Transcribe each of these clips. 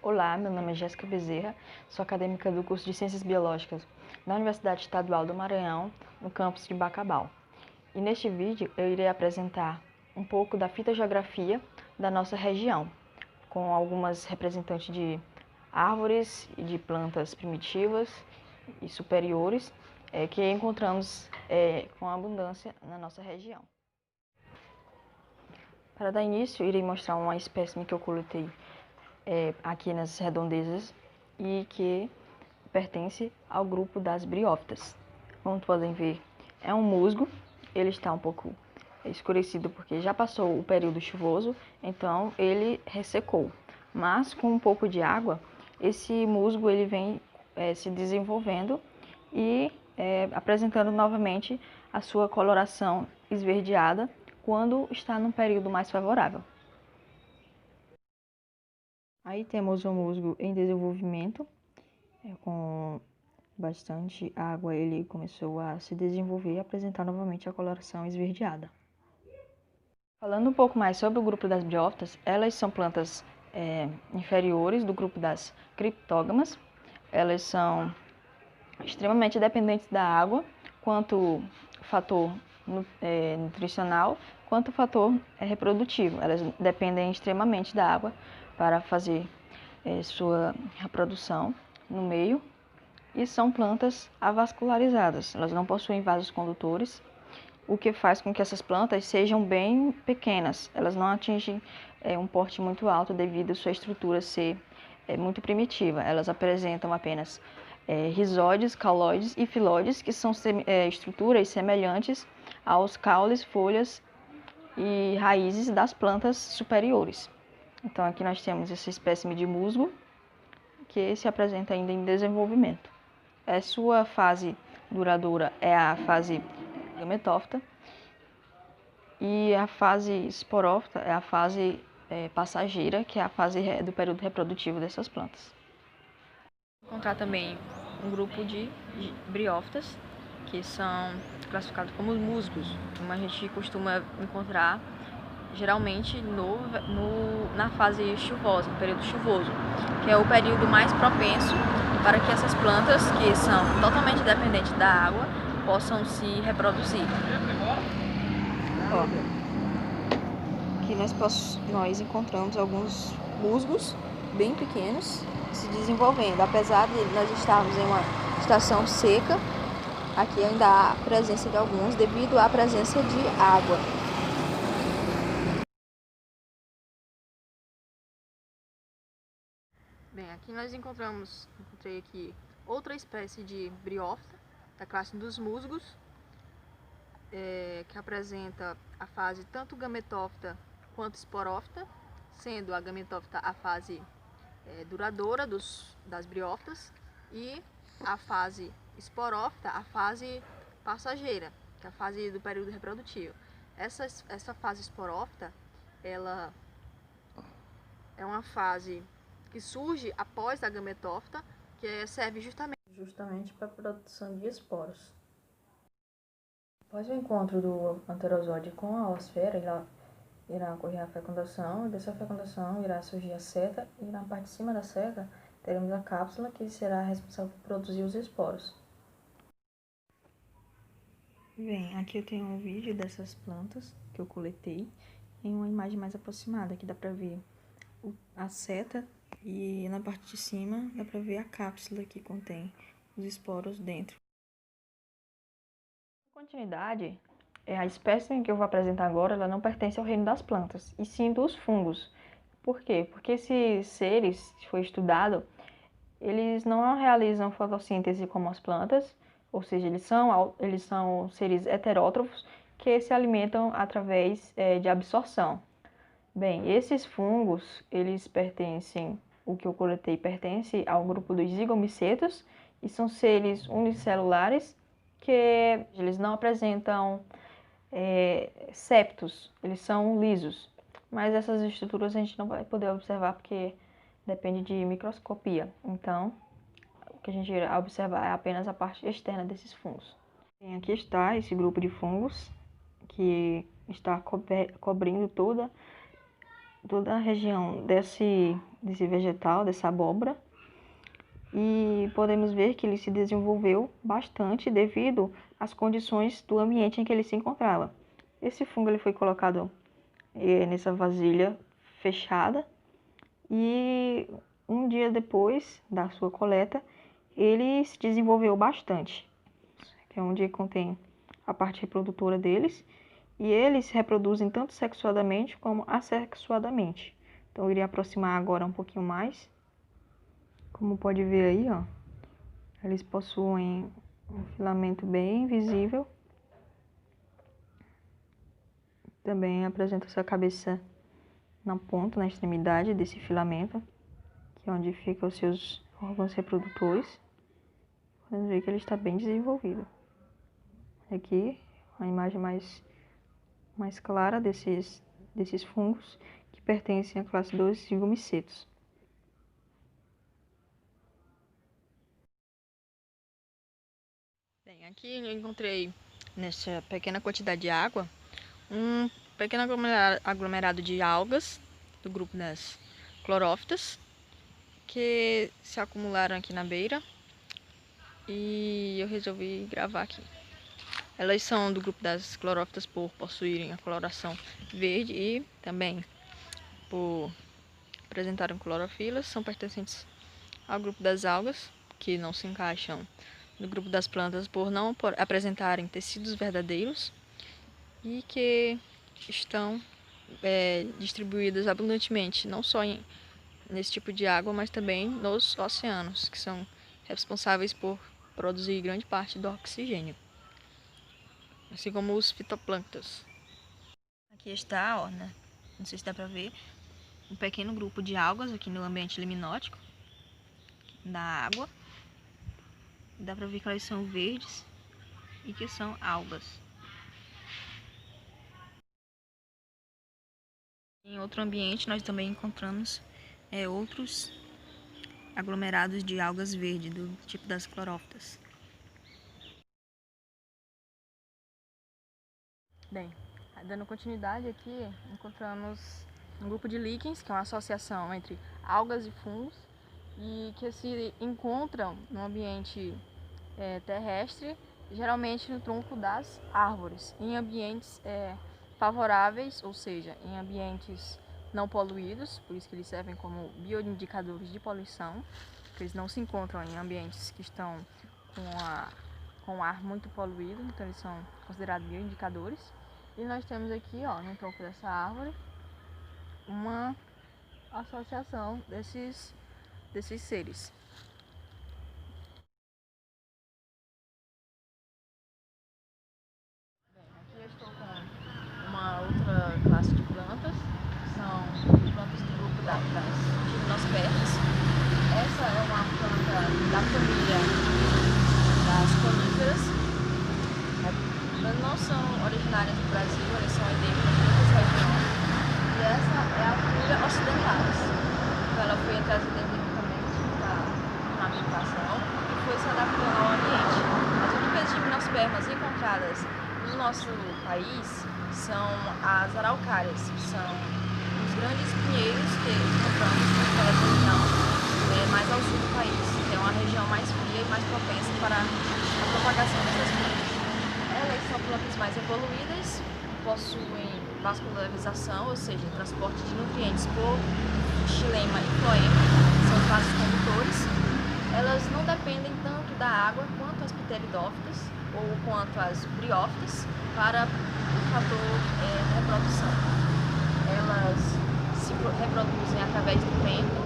Olá, meu nome é Jéssica Bezerra, sou acadêmica do curso de Ciências Biológicas da Universidade Estadual do Maranhão, no campus de Bacabal. E neste vídeo eu irei apresentar um pouco da fitogeografia da nossa região, com algumas representantes de árvores e de plantas primitivas e superiores que encontramos com abundância na nossa região. Para dar início, irei mostrar uma espécime que eu coletei aqui nas redondezas e que pertence ao grupo das briófitas. Como podem ver, é um musgo, ele está um pouco escurecido porque já passou o período chuvoso, então ele ressecou. Mas com um pouco de água, esse musgo ele vem se desenvolvendo e apresentando novamente a sua coloração esverdeada quando está num período mais favorável. Aí temos o musgo em desenvolvimento, com bastante água ele começou a se desenvolver e apresentar novamente a coloração esverdeada. Falando um pouco mais sobre o grupo das briófitas, elas são plantas inferiores do grupo das criptógamas. Elas são extremamente dependentes da água, quanto fator nutricional, quanto fator reprodutivo. Elas dependem extremamente da água para fazer sua reprodução no meio e são plantas avascularizadas. Elas não possuem vasos condutores, o que faz com que essas plantas sejam bem pequenas. Elas não atingem um porte muito alto devido à sua estrutura ser muito primitiva. Elas apresentam apenas rizóides, cauloides e filóides, que são estruturas semelhantes aos caules, folhas e raízes das plantas superiores. Então aqui nós temos essa espécime de musgo, que se apresenta ainda em desenvolvimento. Sua fase duradoura é a fase gametófita e a fase esporófita é a fase passageira, que é a fase do período reprodutivo dessas plantas. Vou encontrar também um grupo de briófitas, que são classificados como musgos, como a gente costuma encontrar geralmente na fase chuvosa, no período chuvoso, que é o período mais propenso para que essas plantas, que são totalmente dependentes da água, possam se reproduzir. Ó, aqui nós encontramos alguns musgos bem pequenos se desenvolvendo. Apesar de nós estarmos em uma estação seca, aqui ainda há presença de alguns devido à presença de água. Bem, aqui nós encontrei aqui outra espécie de briófita, da classe dos musgos, que apresenta a fase tanto gametófita quanto esporófita, sendo a gametófita a fase duradoura das briófitas e a fase esporófita a fase passageira, que é a fase do período reprodutivo. Essa fase esporófita, ela é uma fase que surge após a gametófita, que serve justamente para a produção de esporos. Após o encontro do anterozóide com a oosfera, irá ocorrer a fecundação, e dessa fecundação irá surgir a seta, e na parte de cima da seta teremos a cápsula, que será responsável por produzir os esporos. Bem, aqui eu tenho um vídeo dessas plantas que eu coletei em uma imagem mais aproximada, que dá para ver a seta e na parte de cima dá para ver a cápsula que contém os esporos dentro. Na continuidade, a espécie que eu vou apresentar agora, ela não pertence ao reino das plantas, e sim dos fungos. Por quê? Porque esses seres, se for estudado, eles não realizam fotossíntese como as plantas, ou seja, eles são seres heterótrofos que se alimentam através de absorção. Bem, esses fungos, o que eu coletei pertence ao grupo dos zigomicetos e são seres unicelulares que eles não apresentam septos, eles são lisos. Mas essas estruturas a gente não vai poder observar porque depende de microscopia. Então, o que a gente irá observar é apenas a parte externa desses fungos. E aqui está esse grupo de fungos que está cobrindo toda toda a região desse vegetal, dessa abóbora. E podemos ver que ele se desenvolveu bastante devido às condições do ambiente em que ele se encontrava. Esse fungo ele foi colocado nessa vasilha fechada e um dia depois da sua coleta ele se desenvolveu bastante, que é onde contém a parte reprodutora deles, e eles se reproduzem tanto sexuadamente como assexuadamente. Então eu iria aproximar agora um pouquinho mais. Como pode ver aí, ó, eles possuem um filamento bem visível. Também apresenta sua cabeça na ponta, na extremidade desse filamento, que é onde ficam os seus órgãos reprodutores. Podemos ver que ele está bem desenvolvido. Aqui, a imagem mais clara desses fungos que pertencem à classe dos zingomicetos. Bem, aqui eu encontrei nessa pequena quantidade de água um pequeno aglomerado de algas do grupo das clorófitas que se acumularam aqui na beira e eu resolvi gravar aqui. Elas são do grupo das clorófitas por possuírem a coloração verde e também por apresentarem clorofilas. São pertencentes ao grupo das algas, que não se encaixam no grupo das plantas por não apresentarem tecidos verdadeiros e que estão distribuídas abundantemente, não só nesse tipo de água, mas também nos oceanos, que são responsáveis por produzir grande parte do oxigênio, assim como os fitoplânctons. Aqui está, ó, né? Não sei se dá para ver, um pequeno grupo de algas aqui no ambiente liminótico da água. Dá para ver que elas são verdes e que são algas. Em outro ambiente nós também encontramos outros aglomerados de algas verdes do tipo das clorófitas. Bem, dando continuidade aqui, encontramos um grupo de líquens, que é uma associação entre algas e fungos, e que se encontram no ambiente terrestre, geralmente no tronco das árvores, em ambientes favoráveis, ou seja, em ambientes não poluídos, por isso que eles servem como bioindicadores de poluição, porque eles não se encontram em ambientes que estão com ar muito poluído, então eles são considerados bioindicadores. E nós temos aqui, ó, no tronco dessa árvore, uma associação desses seres. Bem, aqui eu estou com uma outra classe de plantas, que são plantas do grupo das gimnospermas. Essa é uma planta da família das coníferas. Elas não são originárias do Brasil, elas são endêmicas de outras regiões. E essa é a Fulia occidentalis. Então ela foi trazida endemicamente na habitação e foi se adaptando ao ambiente. As únicas gimnospermas encontradas no nosso país são as araucárias, que são os grandes pinheiros que encontramos naquela região mais ao sul do país, que é uma região mais fria e mais propensa para a propagação dessas plantas. Elas são plantas mais evoluídas, possuem vascularização, ou seja, transporte de nutrientes por xilema e floema, são os vasos condutores. Elas não dependem tanto da água quanto as pteridófitas ou quanto as briófitas para o fator de reprodução. Elas se reproduzem através do tempo,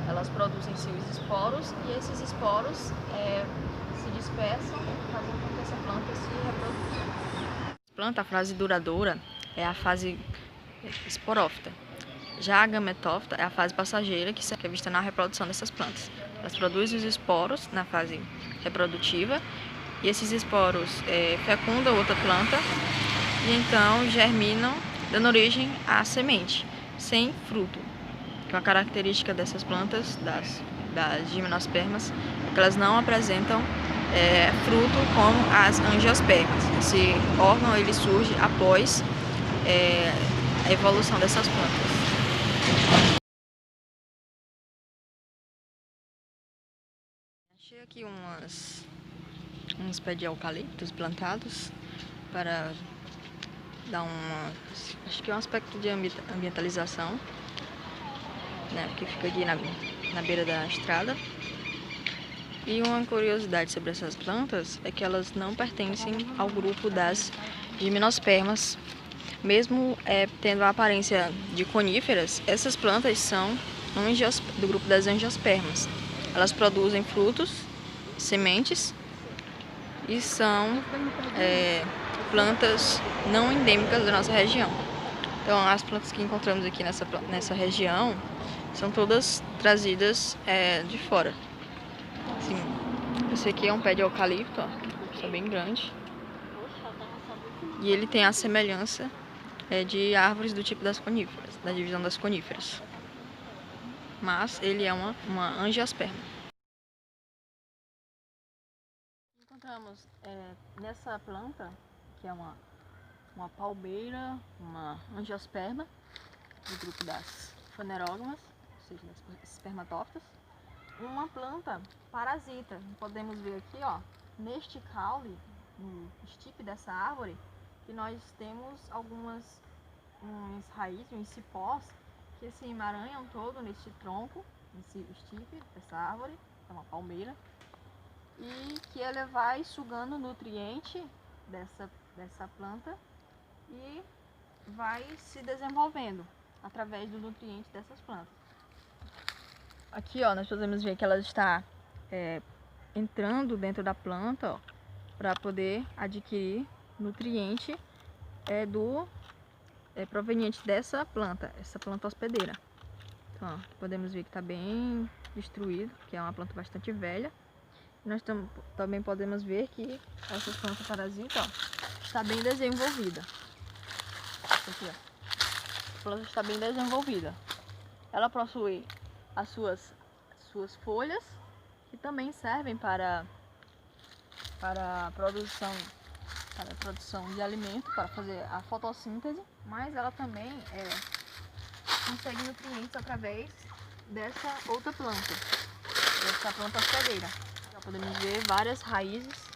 elas produzem seus esporos e esses esporos se dispersam, fazendo com que essa planta se reproduza. A fase duradoura é a fase esporófita. Já a gametófita é a fase passageira, que é vista na reprodução dessas plantas. Elas produzem os esporos na fase reprodutiva e esses esporos fecundam outra planta e então germinam, dando origem à semente, sem fruto. Que é uma característica dessas plantas, das gimnospermas, é que elas não apresentam fruto como as angiospermas. Esse órgão ele surge após a evolução dessas plantas. Achei aqui uns pés de eucaliptos plantados para dar acho que é um aspecto de ambientalização, né? Porque fica aqui na beira da estrada. E uma curiosidade sobre essas plantas é que elas não pertencem ao grupo das gimnospermas. Mesmo tendo a aparência de coníferas, essas plantas são do grupo das angiospermas. Elas produzem frutos, sementes e são plantas não endêmicas da nossa região. Então, as plantas que encontramos aqui nessa região são todas trazidas de fora. Assim, esse aqui é um pé de eucalipto, ó, está bem grande. E ele tem a semelhança de árvores do tipo das coníferas, da divisão das coníferas. Mas ele é uma angiosperma. Encontramos nessa planta, que é uma palmeira, uma angiosperma, do grupo das fanerógamas, ou seja, das espermatófitas, uma planta parasita. Podemos ver aqui, ó, neste caule, no estipe dessa árvore, que nós temos uns raízes, uns cipós, que se emaranham todo neste tronco, nesse estipe dessa árvore, que é uma palmeira, e que ele vai sugando nutriente dessa planta e vai se desenvolvendo através do nutriente dessas plantas. Aqui, ó, nós podemos ver que ela está entrando dentro da planta para poder adquirir nutriente proveniente dessa planta, essa planta hospedeira. Então, ó, podemos ver que está bem destruído, que é uma planta bastante velha. Nós também podemos ver que essa planta parasita, ó, está bem desenvolvida. Aqui, ó. A planta está bem desenvolvida. Ela possui as suas folhas, que também servem para a produção de alimento, para fazer a fotossíntese, mas ela também consegue nutrientes através dessa outra planta, dessa planta hospedeira. Já podemos ver várias raízes,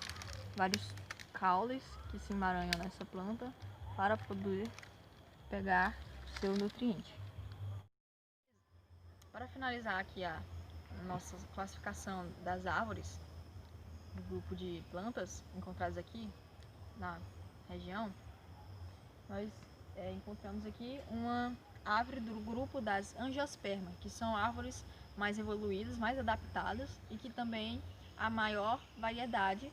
vários caules que se emaranham nessa planta para poder pegar seu nutriente. Para finalizar aqui a nossa classificação das árvores do grupo de plantas encontradas aqui na região, nós encontramos aqui uma árvore do grupo das angiospermas, que são árvores mais evoluídas, mais adaptadas e que também há maior variedade,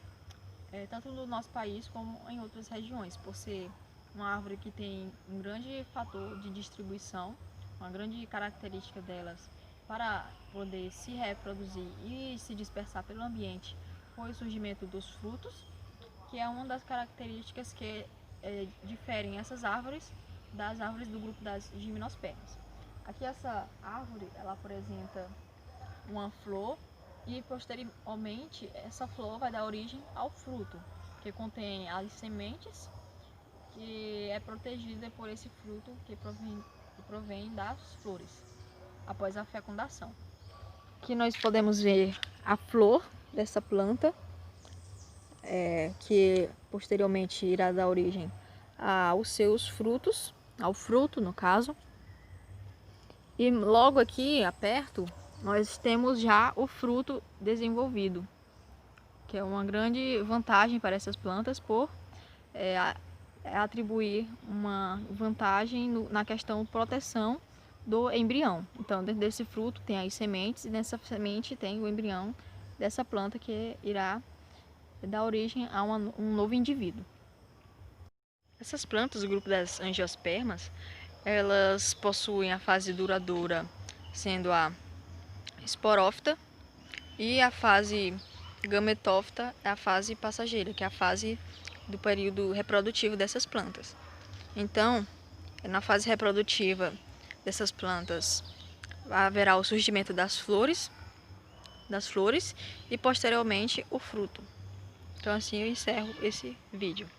tanto no nosso país como em outras regiões, por ser uma árvore que tem um grande fator de distribuição, uma grande característica delas para poder se reproduzir e se dispersar pelo ambiente foi o surgimento dos frutos, que é uma das características que diferem essas árvores das árvores do grupo das gimnospermas. Aqui essa árvore, ela apresenta uma flor e posteriormente essa flor vai dar origem ao fruto, que contém as sementes, que é protegida por esse fruto que provém das flores após a fecundação. Aqui nós podemos ver a flor dessa planta, que posteriormente irá dar origem aos seus frutos, ao fruto no caso. E logo aqui, perto, nós temos já o fruto desenvolvido, que é uma grande vantagem para essas plantas por atribuir uma vantagem na questão de proteção do embrião. Então, dentro desse fruto tem as sementes e nessa semente tem o embrião dessa planta que irá dar origem a um novo indivíduo. Essas plantas do grupo das angiospermas, elas possuem a fase duradoura sendo a esporófita e a fase gametófita é a fase passageira, que é a fase do período reprodutivo dessas plantas. Então, na fase reprodutiva dessas plantas haverá o surgimento das flores e posteriormente o fruto. Então assim eu encerro esse vídeo.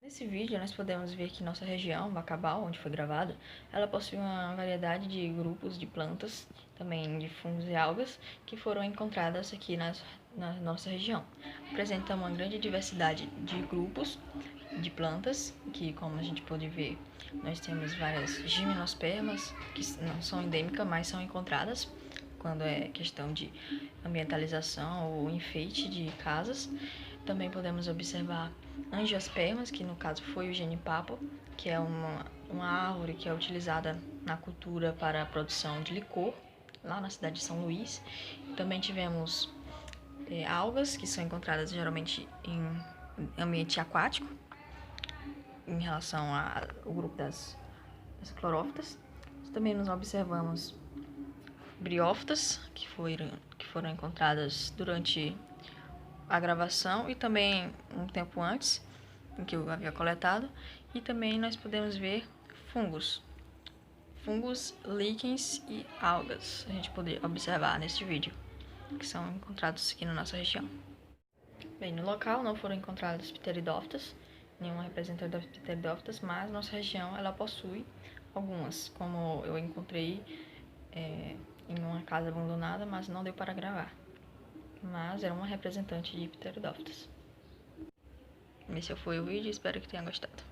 Nesse vídeo, nós podemos ver que nossa região, Bacabal, onde foi gravado, ela possui uma variedade de grupos de plantas, também de fungos e algas, que foram encontradas aqui na nossa região. Apresenta uma grande diversidade de grupos de plantas, que, como a gente pode ver, nós temos várias gimnospermas, que não são endêmicas, mas são encontradas quando é questão de ambientalização ou enfeite de casas. Também podemos observar angiospermas, que no caso foi o genipapo, que é uma árvore que é utilizada na cultura para a produção de licor, lá na cidade de São Luís. Também tivemos algas, que são encontradas geralmente em ambiente aquático, em relação ao grupo das clorófitas. Também nos observamos briófitas, que foram encontradas durante a gravação e também um tempo antes, em que eu havia coletado. E também nós podemos ver fungos, líquens e algas, a gente pode observar neste vídeo, que são encontrados aqui na nossa região. Bem, no local não foram encontradas pteridófitas, nenhuma representante das pteridófitas, mas nossa região ela possui algumas, como eu encontrei em uma casa abandonada, mas não deu para gravar. Mas era uma representante de pteridófitas. Esse foi o vídeo, espero que tenha gostado.